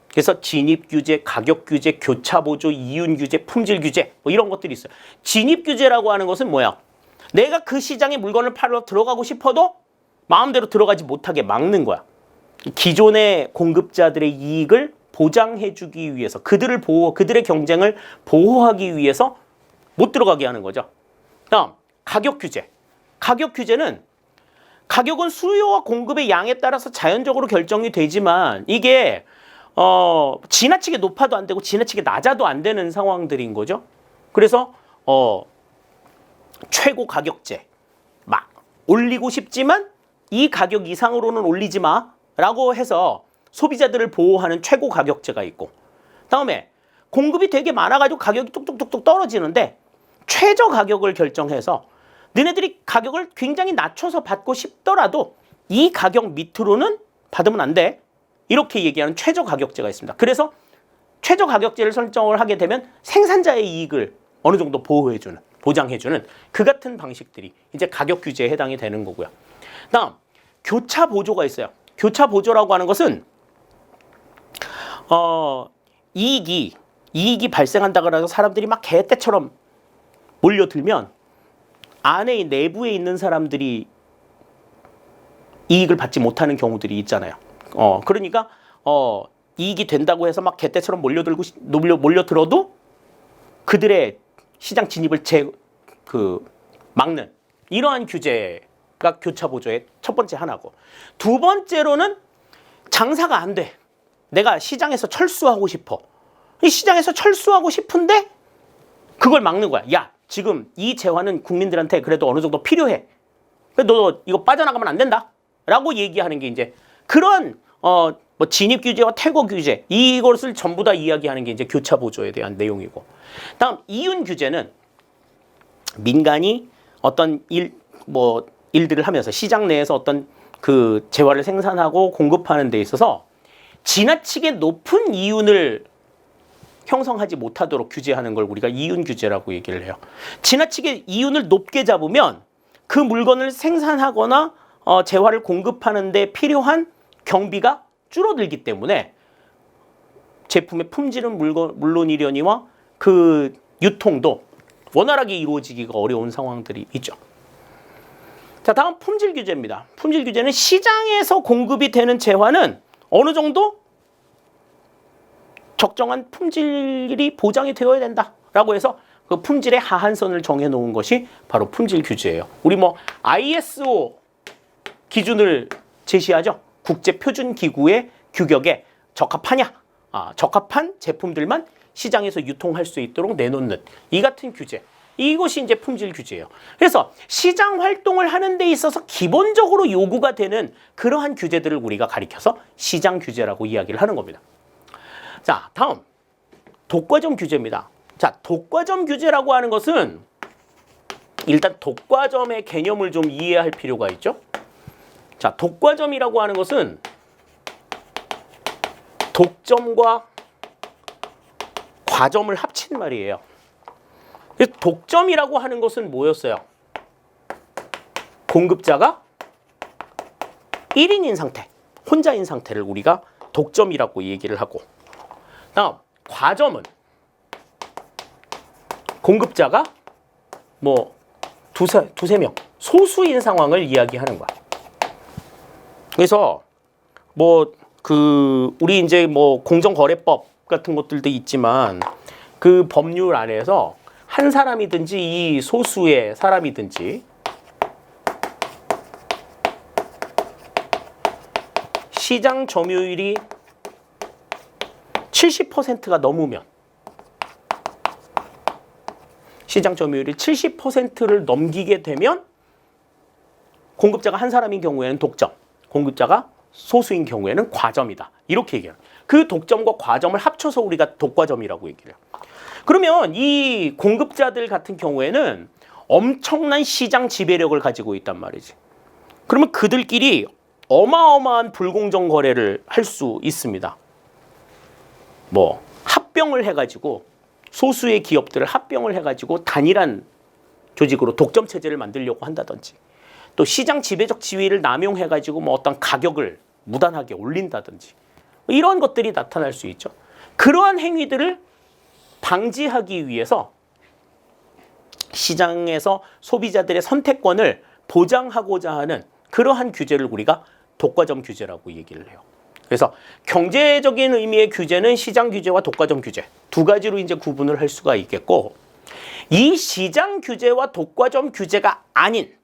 그래서 진입 규제, 가격 규제, 교차 보조, 이윤 규제, 품질 규제 뭐 이런 것들이 있어요. 진입 규제라고 하는 것은 뭐야? 내가 그 시장에 물건을 팔러 들어가고 싶어도 마음대로 들어가지 못하게 막는 거야. 기존의 공급자들의 이익을 보장해주기 위해서 그들의 경쟁을 보호하기 위해서 못 들어가게 하는 거죠. 다음 가격 규제. 가격 규제는 가격은 수요와 공급의 양에 따라서 자연적으로 결정이 되지만 이게 지나치게 높아도 안 되고 지나치게 낮아도 안 되는 상황들인 거죠. 그래서 최고 가격제 막 올리고 싶지만 이 가격 이상으로는 올리지 마라고 해서 소비자들을 보호하는 최고 가격제가 있고 다음에 공급이 되게 많아가지고 가격이 뚝뚝뚝뚝 떨어지는데 최저 가격을 결정해서 너네들이 가격을 굉장히 낮춰서 받고 싶더라도 이 가격 밑으로는 받으면 안 돼. 이렇게 얘기하는 최저 가격제가 있습니다. 그래서 최저 가격제를 설정을 하게 되면 생산자의 이익을 어느 정도 보장해주는 그 같은 방식들이 이제 가격 규제에 해당이 되는 거고요. 다음 교차 보조가 있어요. 교차 보조라고 하는 것은 이익이 발생한다고 해서 사람들이 막 개떼처럼 몰려들면 내부에 있는 사람들이 이익을 받지 못하는 경우들이 있잖아요. 그러니까 이익이 된다고 해서 막 개떼처럼 몰려들어도 그들의 시장 진입을 막는 이러한 규제가 교차 보조의 첫 번째 하나고 두 번째로는 장사가 안 돼. 내가 시장에서 철수하고 싶어. 이 시장에서 철수하고 싶은데 그걸 막는 거야. 야, 지금 이 재화는 국민들한테 그래도 어느 정도 필요해. 너 이거 빠져나가면 안 된다. 라고 얘기하는 게 이제 그런 진입 규제와 퇴거 규제 이것을 전부 다 이야기하는 게 이제 교차 보조에 대한 내용이고 다음 이윤 규제는 민간이 어떤 일들을 하면서 시장 내에서 어떤 그 재화를 생산하고 공급하는 데 있어서 지나치게 높은 이윤을 형성하지 못하도록 규제하는 걸 우리가 이윤 규제라고 얘기를 해요. 지나치게 이윤을 높게 잡으면 그 물건을 생산하거나 재화를 공급하는 데 필요한 경비가 줄어들기 때문에 제품의 품질은 물론이려니와 그 유통도 원활하게 이루어지기가 어려운 상황들이 있죠. 자, 다음 품질 규제입니다. 품질 규제는 시장에서 공급이 되는 재화는 어느 정도 적정한 품질이 보장이 되어야 된다라고 해서 그 품질의 하한선을 정해놓은 것이 바로 품질 규제예요. 우리 ISO 기준을 제시하죠. 국제표준기구의 규격에 적합하냐? 적합한 제품들만 시장에서 유통할 수 있도록 내놓는 이 같은 규제. 이것이 이제 품질 규제예요. 그래서 시장 활동을 하는 데 있어서 기본적으로 요구가 되는 그러한 규제들을 우리가 가리켜서 시장 규제라고 이야기를 하는 겁니다. 자, 다음 독과점 규제입니다. 자, 독과점 규제라고 하는 것은 일단 독과점의 개념을 좀 이해할 필요가 있죠. 자, 독과점이라고 하는 것은 독점과 과점을 합친 말이에요. 독점이라고 하는 것은 뭐였어요? 공급자가 1인인 상태, 혼자인 상태를 우리가 독점이라고 얘기를 하고, 다음 과점은 공급자가 뭐 두세 명, 소수인 상황을 이야기하는 거야. 그래서 우리 이제 공정거래법 같은 것들도 있지만 그 법률 안에서 한 사람이든지 이 소수의 사람이든지 시장 점유율이 70%가 넘으면, 시장 점유율이 70%를 넘기게 되면 공급자가 한 사람인 경우에는 독점, 공급자가 소수인 경우에는 과점이다. 이렇게 얘기해요. 그 독점과 과점을 합쳐서 우리가 독과점이라고 얘기를 해요. 그러면 이 공급자들 같은 경우에는 엄청난 시장 지배력을 가지고 있단 말이지. 그러면 그들끼리 어마어마한 불공정 거래를 할 수 있습니다. 합병을 해가지고 소수의 기업들을 합병을 해가지고 단일한 조직으로 독점 체제를 만들려고 한다든지, 또 시장 지배적 지위를 남용해가지고 어떤 가격을 무단하게 올린다든지, 이런 것들이 나타날 수 있죠. 그러한 행위들을 방지하기 위해서 시장에서 소비자들의 선택권을 보장하고자 하는 그러한 규제를 우리가 독과점 규제라고 얘기를 해요. 그래서 경제적인 의미의 규제는 시장 규제와 독과점 규제 두 가지로 이제 구분을 할 수가 있겠고, 이 시장 규제와 독과점 규제가 아닌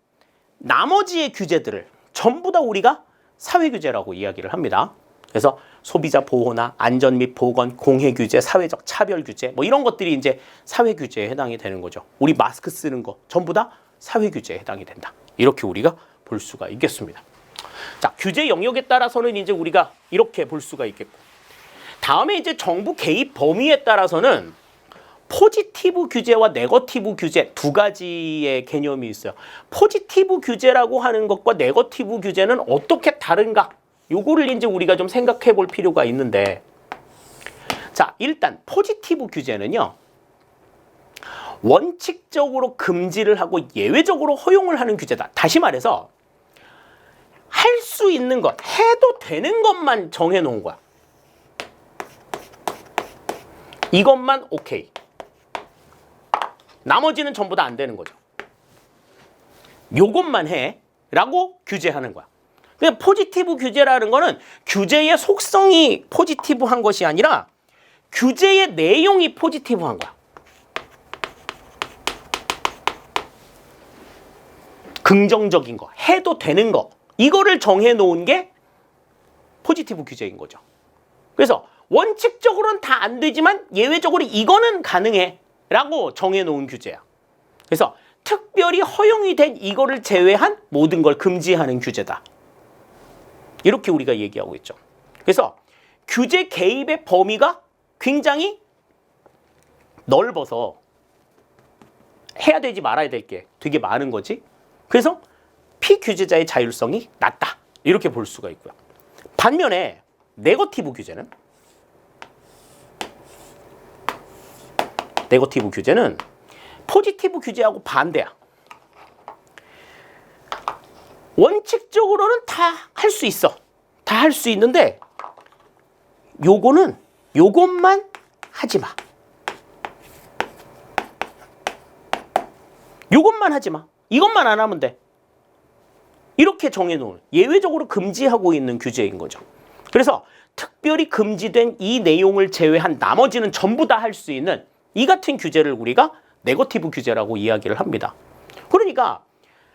나머지의 규제들을 전부 다 우리가 사회 규제라고 이야기를 합니다. 그래서 소비자 보호나 안전 및 보건, 공해 규제, 사회적 차별 규제, 이런 것들이 이제 사회 규제에 해당이 되는 거죠. 우리 마스크 쓰는 거 전부 다 사회 규제에 해당이 된다. 이렇게 우리가 볼 수가 있겠습니다. 자, 규제 영역에 따라서는 이제 우리가 이렇게 볼 수가 있겠고, 다음에 이제 정부 개입 범위에 따라서는 포지티브 규제와 네거티브 규제 두 가지의 개념이 있어요. 포지티브 규제라고 하는 것과 네거티브 규제는 어떻게 다른가? 요거를 이제 우리가 좀 생각해 볼 필요가 있는데, 자, 일단 포지티브 규제는요, 원칙적으로 금지를 하고 예외적으로 허용을 하는 규제다. 다시 말해서 할 수 있는 것, 해도 되는 것만 정해 놓은 거야. 이것만 오케이. 나머지는 전부 다 안 되는 거죠. 요것만 해 라고 규제하는 거야. 그냥 포지티브 규제라는 거는 규제의 속성이 포지티브한 것이 아니라 규제의 내용이 포지티브한 거야. 긍정적인 거, 해도 되는 거, 이거를 정해 놓은 게 포지티브 규제인 거죠. 그래서 원칙적으로는 다 안 되지만 예외적으로 이거는 가능해 라고 정해 놓은 규제야. 그래서 특별히 허용이 된 이거를 제외한 모든 걸 금지하는 규제다. 이렇게 우리가 얘기하고 있죠. 그래서 규제 개입의 범위가 굉장히 넓어서 해야 되지 말아야 될 게 되게 많은 거지. 그래서 피규제자의 자율성이 낮다. 이렇게 볼 수가 있고요. 반면에 네거티브 규제는 포지티브 규제하고 반대야. 원칙적으로는 다 할 수 있어. 다 할 수 있는데 요것만 하지 마. 요것만 하지 마. 이것만 안 하면 돼. 이렇게 정해놓은, 예외적으로 금지하고 있는 규제인 거죠. 그래서 특별히 금지된 이 내용을 제외한 나머지는 전부 다 할 수 있는 이 같은 규제를 우리가 네거티브 규제라고 이야기를 합니다. 그러니까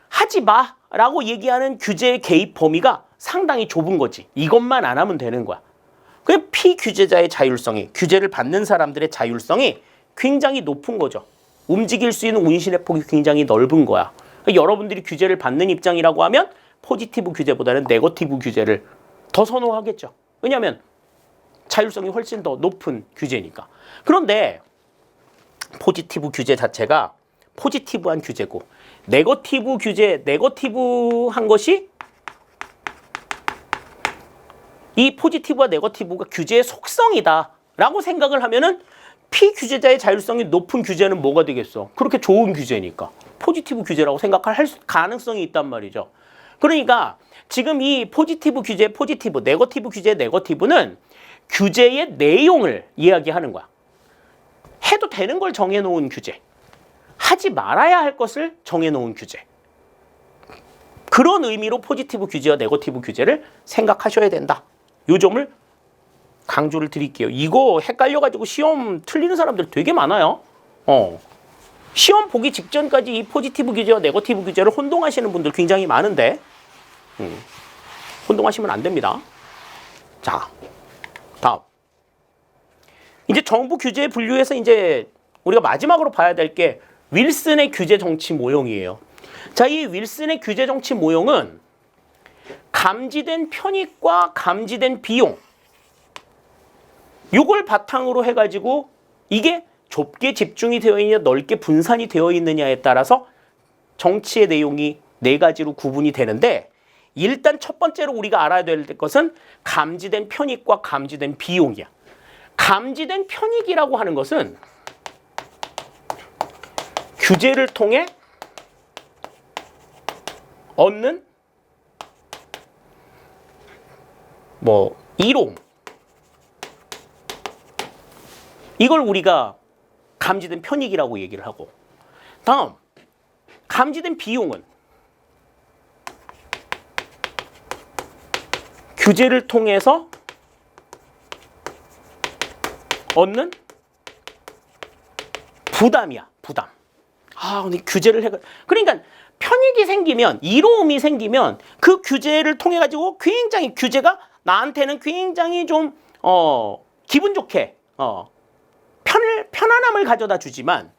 하지 마라고 얘기하는 규제의 개입 범위가 상당히 좁은 거지. 이것만 안 하면 되는 거야. 피규제자의 자율성이, 규제를 받는 사람들의 자율성이 굉장히 높은 거죠. 움직일 수 있는 운신의 폭이 굉장히 넓은 거야. 그러니까 여러분들이 규제를 받는 입장이라고 하면 포지티브 규제보다는 네거티브 규제를 더 선호하겠죠. 왜냐하면 자율성이 훨씬 더 높은 규제니까. 그런데 포지티브 규제 자체가 포지티브한 규제고 네거티브 규제, 네거티브한 것이 이 포지티브와 네거티브가 규제의 속성이다 라고 생각을 하면은 피규제자의 자율성이 높은 규제는 뭐가 되겠어? 그렇게 좋은 규제니까 포지티브 규제라고 생각할 가능성이 있단 말이죠. 그러니까 지금 이 포지티브 규제, 포지티브, 네거티브 규제, 네거티브는 규제의 내용을 이야기하는 거야. 해도 되는 걸 정해놓은 규제, 하지 말아야 할 것을 정해놓은 규제. 그런 의미로 포지티브 규제와 네거티브 규제를 생각하셔야 된다. 요 점을 강조를 드릴게요. 이거 헷갈려가지고 시험 틀리는 사람들 되게 많아요. 시험 보기 직전까지 이 포지티브 규제와 네거티브 규제를 혼동하시는 분들 굉장히 많은데 혼동하시면 안 됩니다. 자, 다음. 이제 정부 규제 분류에서 이제 우리가 마지막으로 봐야 될 게 윌슨의 규제 정치 모형이에요. 자, 이 윌슨의 규제 정치 모형은 감지된 편익과 감지된 비용, 요걸 바탕으로 해가지고 이게 좁게 집중이 되어 있느냐 넓게 분산이 되어 있느냐에 따라서 정치의 내용이 네 가지로 구분이 되는데, 일단 첫 번째로 우리가 알아야 될 것은 감지된 편익과 감지된 비용이야. 감지된 편익이라고 하는 것은 규제를 통해 얻는 이로움, 이걸 우리가 감지된 편익이라고 얘기를 하고, 다음 감지된 비용은 규제를 통해서 얻는 부담이야, 부담. 근데 규제를 그러니까 편익이 생기면, 이로움이 생기면 그 규제를 통해 가지고 굉장히 규제가 나한테는 굉장히 좀 기분 좋게 편안함을 가져다 주지만,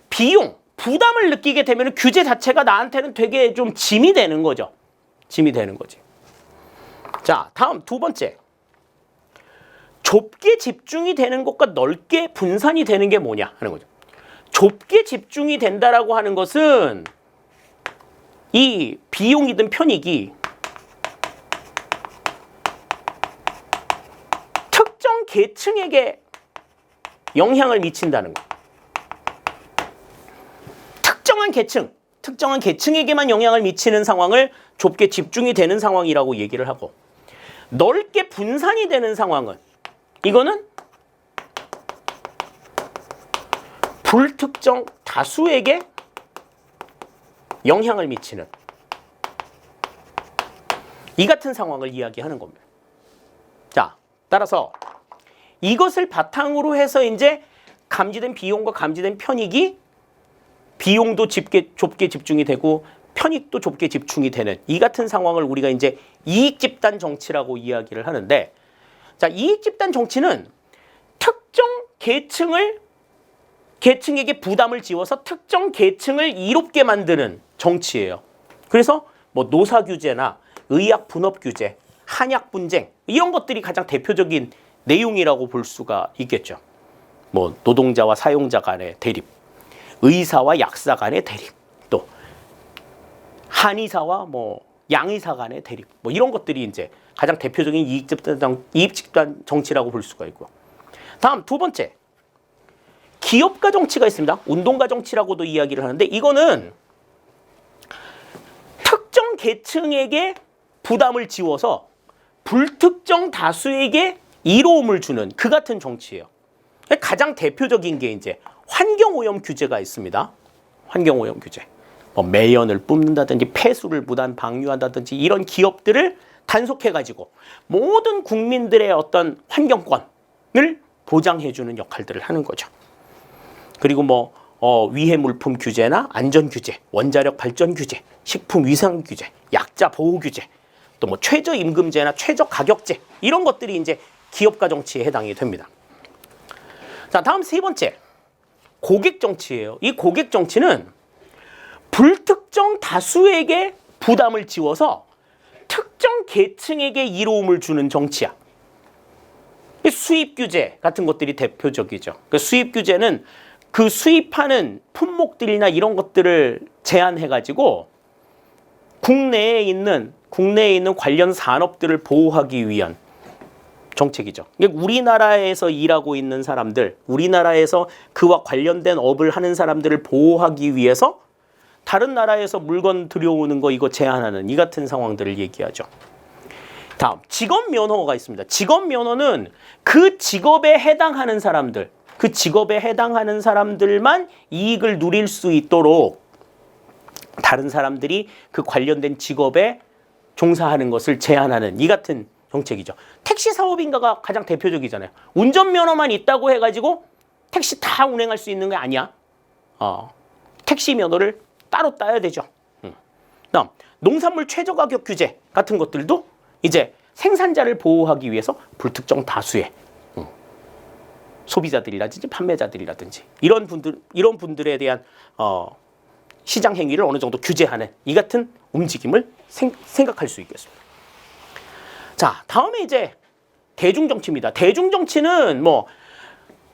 비용, 부담을 느끼게 되면 규제 자체가 나한테는 되게 좀 짐이 되는 거죠. 짐이 되는 거지. 자, 다음 두 번째. 좁게 집중이 되는 것과 넓게 분산이 되는 게 뭐냐 하는 거죠. 좁게 집중이 된다라고 하는 것은 이 비용이든 편익이 특정 계층에게 영향을 미친다는 거. 특정한 계층에게만 영향을 미치는 상황을 좁게 집중이 되는 상황이라고 얘기를 하고, 넓게 분산이 되는 상황은 이거는 불특정 다수에게 영향을 미치는 이 같은 상황을 이야기하는 겁니다. 자, 따라서 이것을 바탕으로 해서 이제 감지된 비용과 감지된 편익이, 비용도 좁게 집중이 되고 편익도 좁게 집중이 되는 이 같은 상황을 우리가 이제 이익집단 정치라고 이야기를 하는데, 자, 이익집단 정치는 특정 계층에게 부담을 지워서 특정 계층을 이롭게 만드는 정치예요. 그래서 노사 규제나 의학 분업 규제, 한약 분쟁, 이런 것들이 가장 대표적인 내용이라고 볼 수가 있겠죠. 노동자와 사용자 간의 대립, 의사와 약사 간의 대립, 또 한의사와 양의사 간의 대립, 이런 것들이 이제 가장 대표적인 이익집단 정치라고 볼 수가 있고, 다음 두 번째, 기업가 정치가 있습니다. 운동가 정치라고도 이야기를 하는데, 이거는 특정 계층에게 부담을 지워서 불특정 다수에게 이로움을 주는 그 같은 정치예요. 가장 대표적인 게 이제 환경오염 규제가 있습니다. 환경오염 규제. 매연을 뿜는다든지 폐수를 무단 방류한다든지 이런 기업들을 단속해가지고 모든 국민들의 어떤 환경권을 보장해주는 역할들을 하는 거죠. 그리고 위해 물품 규제나 안전 규제, 원자력 발전 규제, 식품 위생 규제, 약자 보호 규제, 또 최저 임금제나 최저 가격제, 이런 것들이 이제 기업가 정치에 해당이 됩니다. 자, 다음 세 번째, 고객 정치예요. 이 고객 정치는 불특정 다수에게 부담을 지워서 특정 계층에게 이로움을 주는 정치야. 수입 규제 같은 것들이 대표적이죠. 그 수입 규제는 그 수입하는 품목들이나 이런 것들을 제한해가지고 국내에 있는 관련 산업들을 보호하기 위한 정책이죠. 우리나라에서 일하고 있는 사람들, 우리나라에서 그와 관련된 업을 하는 사람들을 보호하기 위해서 다른 나라에서 물건 들여오는 거 이거 제한하는 이 같은 상황들을 얘기하죠. 다음, 직업 면허가 있습니다. 직업 면허는 그 직업에 해당하는 사람들, 그 직업에 해당하는 사람들만 이익을 누릴 수 있도록 다른 사람들이 그 관련된 직업에 종사하는 것을 제한하는 이 같은 정책이죠. 택시 사업인가가 가장 대표적이잖아요. 운전면허만 있다고 해가지고 택시 다 운행할 수 있는 게 아니야. 택시 면허를 따로 따야 되죠. 다음, 농산물 최저가격 규제 같은 것들도 이제 생산자를 보호하기 위해서 불특정 다수의 소비자들이라든지 판매자들이라든지 이런 분들에 대한 시장 행위를 어느 정도 규제하는 이 같은 움직임을 생각할 수 있겠습니다. 자, 다음에 이제 대중정치입니다. 대중정치는 뭐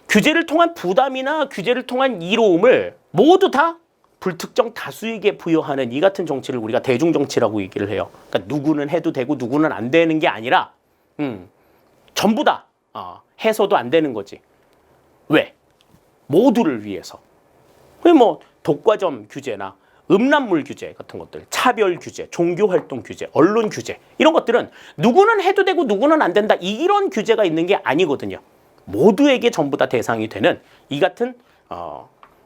규제를 통한 부담이나 규제를 통한 이로움을 모두 다 불특정 다수에게 부여하는 이 같은 정치를 우리가 대중정치라고 얘기를 해요. 그러니까 누구는 해도 되고 누구는 안 되는 게 아니라 전부 다 해서도 안 되는 거지. 왜? 모두를 위해서. 뭐 독과점 규제나 음란물 규제 같은 것들, 차별 규제, 종교활동 규제, 언론 규제 이런 것들은 누구는 해도 되고 누구는 안 된다 이런 규제가 있는 게 아니거든요. 모두에게 전부 다 대상이 되는 이 같은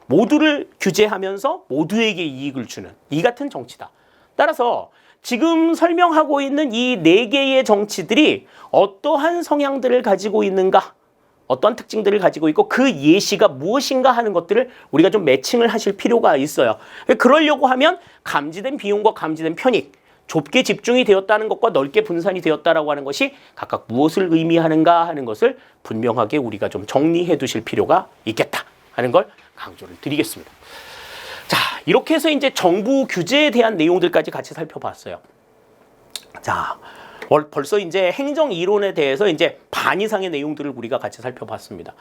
모두를 규제하면서 모두에게 이익을 주는 이 같은 정치다. 따라서 지금 설명하고 있는 이 4개의 정치들이 어떠한 성향들을 가지고 있는가, 어떤 특징들을 가지고 있고 그 예시가 무엇인가 하는 것들을 우리가 좀 매칭을 하실 필요가 있어요. 그러려고 하면 감지된 비용과 감지된 편익, 좁게 집중이 되었다는 것과 넓게 분산이 되었다라고 하는 것이 각각 무엇을 의미하는가 하는 것을 분명하게 우리가 좀 정리해 두실 필요가 있겠다 하는 걸 강조를 드리겠습니다. 자, 이렇게 해서 이제 정부 규제에 대한 내용들까지 같이 살펴봤어요. 자, 벌써 이제 행정 이론에 대해서 이제 반 이상의 내용들을 우리가 같이 살펴봤습니다.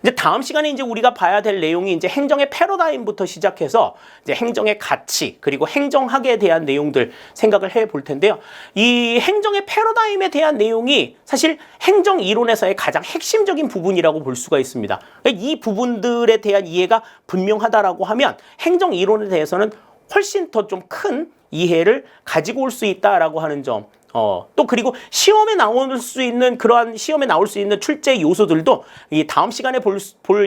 이제 다음 시간에 이제 우리가 봐야 될 내용이 이제 행정의 패러다임부터 시작해서 이제 행정의 가치 그리고 행정학에 대한 내용들 생각을 해 볼 텐데요. 이 행정의 패러다임에 대한 내용이 사실 행정 이론에서의 가장 핵심적인 부분이라고 볼 수가 있습니다. 이 부분들에 대한 이해가 분명하다라고 하면 행정 이론에 대해서는 훨씬 더 좀 큰 이해를 가지고 올 수 있다라고 하는 점. 또 그리고 시험에 나올 수 있는 그러한 시험에 나올 수 있는 출제 요소들도 이 다음 시간에 볼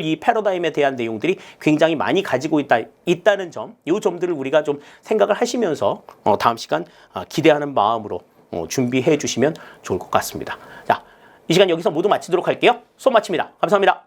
이 패러다임에 대한 내용들이 굉장히 많이 가지고 있다는 점, 이 점들을 우리가 좀 생각을 하시면서 다음 시간 기대하는 마음으로 준비해 주시면 좋을 것 같습니다. 자, 이 시간 여기서 모두 마치도록 할게요. 수업 마칩니다. 감사합니다.